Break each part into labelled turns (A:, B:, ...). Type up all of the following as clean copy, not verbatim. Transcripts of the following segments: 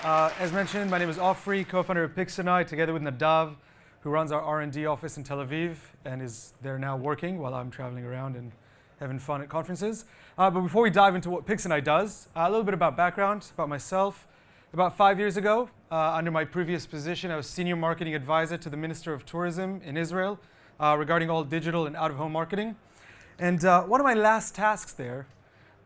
A: As mentioned, my name is Ofri, co-founder of Pixoneye, together with Nadav, who runs our R&D office in Tel Aviv and is there now working while I'm traveling around and having fun at conferences. But before we dive into what Pixoneye does, a little bit about background, about myself. About 5 years ago, under my previous position, I was senior marketing advisor to the Minister of Tourism in Israel regarding all digital and out-of-home marketing. And one of my last tasks there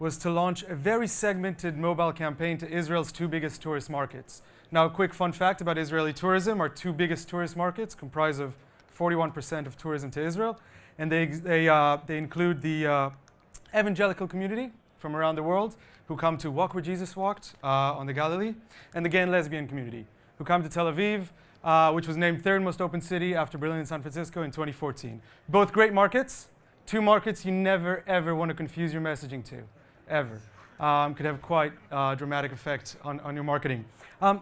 A: was to launch a very segmented mobile campaign to Israel's two biggest tourist markets. Now, a quick fun fact about Israeli tourism: our two biggest tourist markets comprise of 41% of tourism to Israel, and they include the evangelical community from around the world who come to walk where Jesus walked on the Galilee, and the gay and lesbian community who come to Tel Aviv, which was named third most open city after Berlin and San Francisco in 2014. Both great markets, two markets you never ever want to confuse your messaging to. Ever. Could have quite a dramatic effect on your marketing. So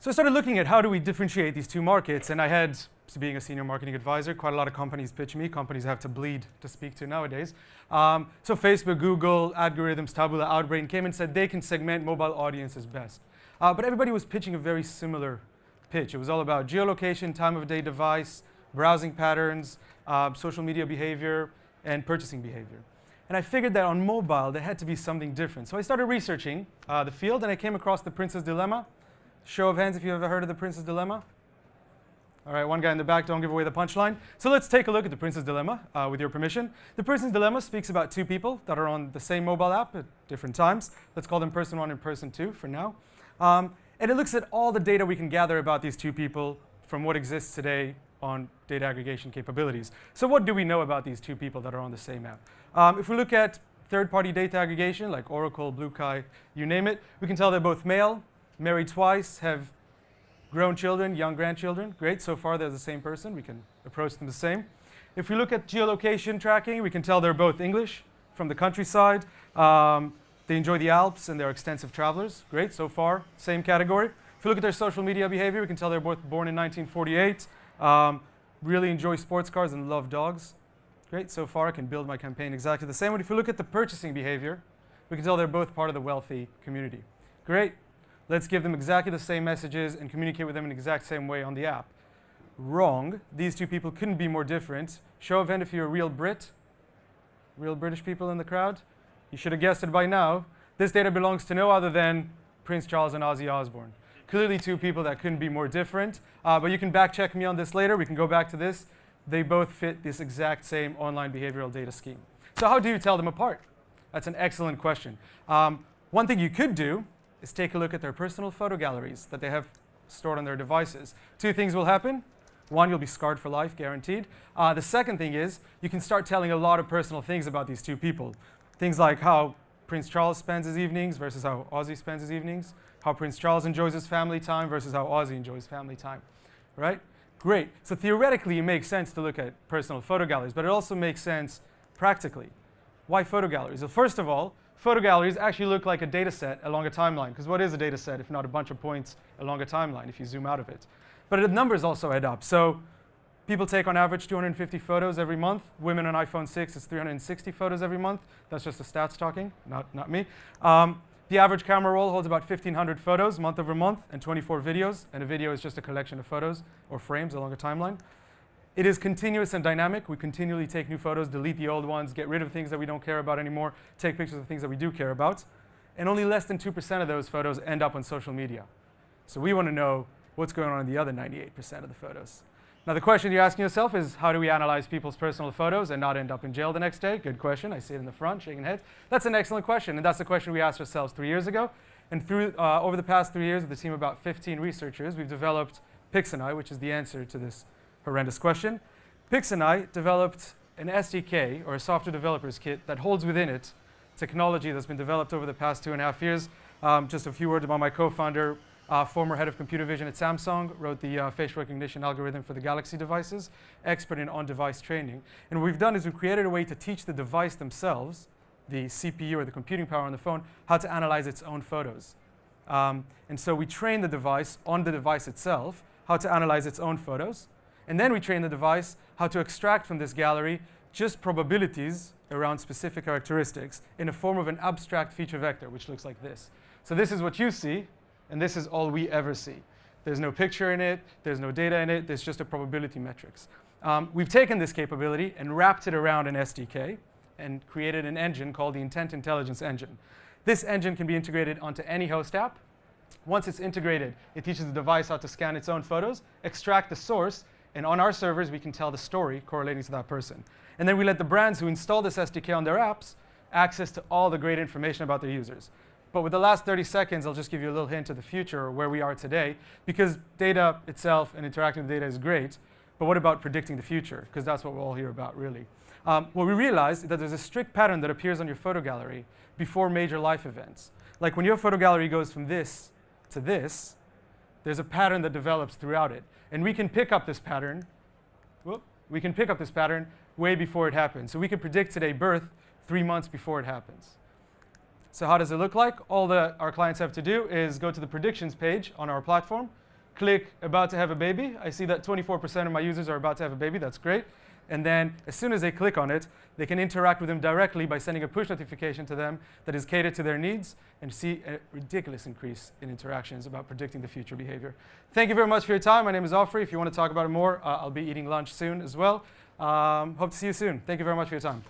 A: I started looking at how do we differentiate these two markets, and I had, being a senior marketing advisor, quite a lot of companies pitch me. Companies have to bleed to speak to nowadays. So Facebook, Google, Algorithms, Taboola, Outbrain came and said they can segment mobile audiences best. But everybody was pitching a very similar pitch. It was all about geolocation, time of day device, browsing patterns, social media behavior, and purchasing behavior. And I figured that on mobile, there had to be something different. So I started researching the field, and I came across the Prince's Dilemma. Show of hands if you've ever heard of the Prince's Dilemma. All right, one guy in the back, don't give away the punchline. So let's take a look at the Prince's Dilemma, with your permission. The Prince's Dilemma speaks about two people that are on the same mobile app at different times. Let's call them person one and person two for now. And it looks at all the data we can gather about these two people from what exists today on data aggregation capabilities. So what do we know about these two people that are on the same app? If we look at third-party data aggregation, like Oracle, BlueKai, you name it, we can tell they're both male, married twice, have grown children, young grandchildren. Great, so far they're the same person. We can approach them the same. If we look at geolocation tracking, we can tell they're both English, from the countryside. They enjoy the Alps and they're extensive travelers. Great, so far, same category. If we look at their social media behavior, we can tell they're both born in 1948, really enjoy sports cars and love dogs. Great, so far I can build my campaign exactly the same way. If we look at the purchasing behavior, we can tell they're both part of the wealthy community. Great, let's give them exactly the same messages and communicate with them in the exact same way on the app. Wrong, these two people couldn't be more different. Show of hand if you're a real Brit. Real British people in the crowd. You should have guessed it by now. This data belongs to no other than Prince Charles and Ozzy Osbourne. Clearly two people that couldn't be more different, but you can back check me on this later. We can go back to this. They both fit this exact same online behavioral data scheme. So how do you tell them apart? That's an excellent question. One thing you could do is take a look at their personal photo galleries that they have stored on their devices. Two things will happen. One, you'll be scarred for life, guaranteed. The second thing is you can start telling a lot of personal things about these two people. Things like how Prince Charles spends his evenings versus how Ozzy spends his evenings, how Prince Charles enjoys his family time versus how Ozzy enjoys family time, right? Great. So theoretically, it makes sense to look at personal photo galleries, but it also makes sense practically. Why photo galleries? Well, first of all, photo galleries actually look like a data set along a timeline, because what is a data set if not a bunch of points along a timeline if you zoom out of it? But the numbers also add up. So people take on average 250 photos every month. Women on iPhone 6 is 360 photos every month. That's just the stats talking, not me. The average camera roll holds about 1,500 photos month over month and 24 videos. And a video is just a collection of photos or frames along a timeline. It is continuous and dynamic. We continually take new photos, delete the old ones, get rid of things that we don't care about anymore, take pictures of things that we do care about. And only less than 2% of those photos end up on social media. So we want to know what's going on in the other 98% of the photos. Now, the question you're asking yourself is, how do we analyze people's personal photos and not end up in jail the next day? Good question. I see it in the front, shaking heads. That's an excellent question, and that's the question we asked ourselves 3 years ago. And over the past 3 years, with a team of about 15 researchers, we've developed Pixoneye, which is the answer to this horrendous question. Pixoneye developed an SDK, or a software developer's kit, that holds within it technology that's been developed over the past 2.5 years. Just a few words about my co-founder. Former head of computer vision at Samsung, wrote the facial recognition algorithm for the Galaxy devices, expert in on-device training. And what we've done is we've created a way to teach the device themselves, the CPU or the computing power on the phone, how to analyze its own photos. And so we train the device on the device itself, how to analyze its own photos. And then we train the device how to extract from this gallery just probabilities around specific characteristics in the form of an abstract feature vector, which looks like this. So this is what you see, and this is all we ever see. There's no picture in it, there's no data in it, there's just a probability metrics. We've taken this capability and wrapped it around an SDK and created an engine called the Intent Intelligence Engine. This engine can be integrated onto any host app. Once it's integrated, it teaches the device how to scan its own photos, extract the source, and on our servers, we can tell the story correlating to that person. And then we let the brands who install this SDK on their apps access to all the great information about their users. But with the last 30 seconds, I'll just give you a little hint of the future or where we are today, because data itself and interacting with data is great, but what about predicting the future? Because that's what we're all here about, really. What we realized is that there's a strict pattern that appears on your photo gallery before major life events. Like when your photo gallery goes from this to this, there's a pattern that develops throughout it. And we can pick up this pattern, way before it happens. So we can predict today birth 3 months before it happens. So how does it look like? All that our clients have to do is go to the predictions page on our platform, click about to have a baby. I see that 24% of my users are about to have a baby. That's great. And then as soon as they click on it, they can interact with them directly by sending a push notification to them that is catered to their needs and see a ridiculous increase in interactions about predicting the future behavior. Thank you very much for your time. My name is Ofri. If you want to talk about it more, I'll be eating lunch soon as well. Hope to see you soon. Thank you very much for your time.